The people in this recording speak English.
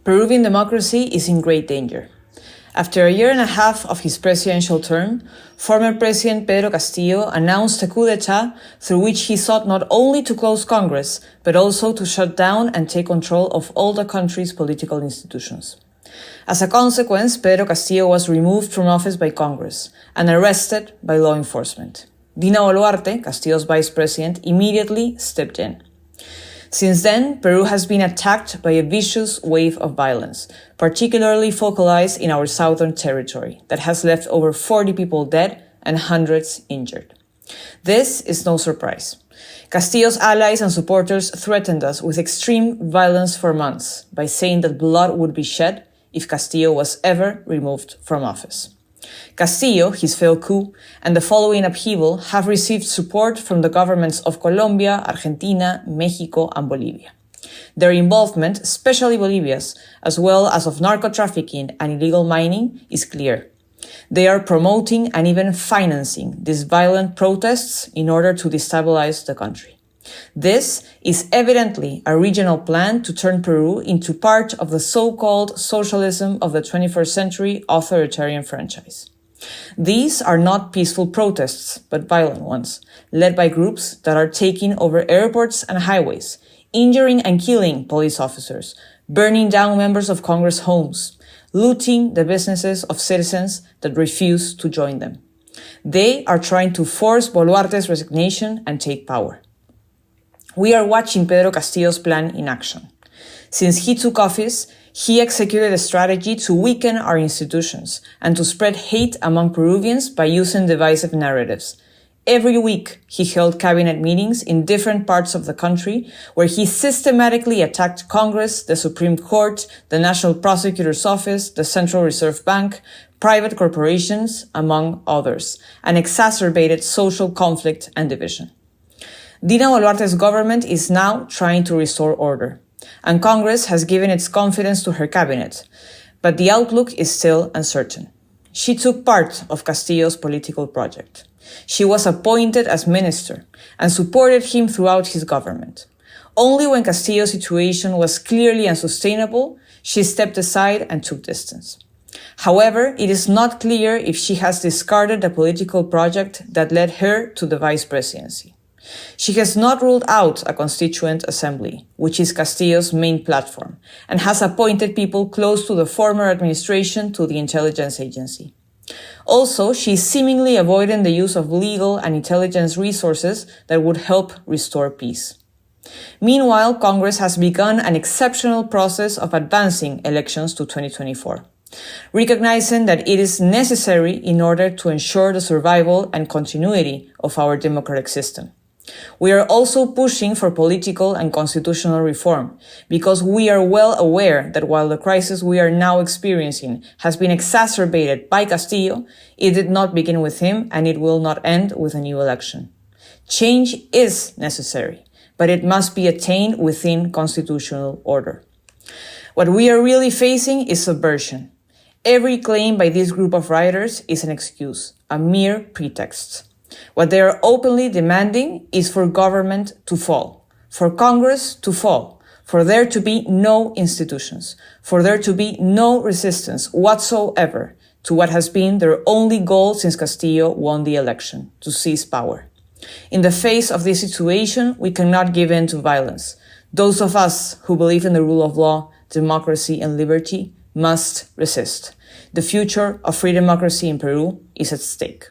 Peruvian democracy is in great danger. After a year and a half of his presidential term, former President Pedro Castilo announced a coup d'etat through which he sought not only to close Congress, but also to shut down and take control of all the country's political institutions. As a consequence, Pedro Castillo was removed from office by Congress and arrested by law enforcement. Dina Boluarte, Castillo's vice president, immediately stepped in. Since then, Peru has been attacked by a vicious wave of violence, particularly focalized in our southern territory, that has left over 40 people dead and hundreds injured. This is no surprise. Castillo's allies and supporters threatened us with extreme violence for months by saying that blood would be shed if Castillo was ever removed from office. Castillo, his failed coup, and the following upheaval have received support from the governments of Colombia, Argentina, Mexico, and Bolivia. Their involvement, especially Bolivia's, as well as of narco-trafficking and illegal mining, is clear. They are promoting and even financing these violent protests in order to destabilize the country. This is evidently a regional plan to turn Peru into part of the so-called socialism of the 21st century authoritarian franchise. These are not peaceful protests, but violent ones, led by groups that are taking over airports and highways, injuring and killing police officers, burning down members of Congress' homes, looting the businesses of citizens that refuse to join them. They are trying to force Boluarte's resignation and take power. We are watching Pedro Castillo's plan in action. Since he took office, he executed a strategy to weaken our institutions and to spread hate among Peruvians by using divisive narratives. Every week, he held cabinet meetings in different parts of the country where he systematically attacked Congress, the Supreme Court, the National Prosecutor's Office, the Central Reserve Bank, private corporations, among others, and exacerbated social conflict and division. Dina Boluarte's government is now trying to restore order, and Congress has given its confidence to her cabinet, but the outlook is still uncertain. She took part of Castillo's political project. She was appointed as minister and supported him throughout his government. Only when Castillo's situation was clearly unsustainable, she stepped aside and took distance. However, it is not clear if she has discarded the political project that led her to the vice presidency. She has not ruled out a constituent assembly, which is Castillo's main platform, and has appointed people close to the former administration to the intelligence agency. Also, she is seemingly avoiding the use of legal and intelligence resources that would help restore peace. Meanwhile, Congress has begun an exceptional process of advancing elections to 2024, recognizing that it is necessary in order to ensure the survival and continuity of our democratic system. We are also pushing for political and constitutional reform because we are well aware that while the crisis we are now experiencing has been exacerbated by Castillo, it did not begin with him and it will not end with a new election. Change is necessary, but it must be attained within constitutional order. What we are really facing is subversion. Every claim by this group of writers is an excuse, a mere pretext. What they are openly demanding is for government to fall, for Congress to fall, for there to be no institutions, for there to be no resistance whatsoever to what has been their only goal since Castillo won the election, to seize power. In the face of this situation, we cannot give in to violence. Those of us who believe in the rule of law, democracy, and liberty must resist. The future of free democracy in Peru is at stake.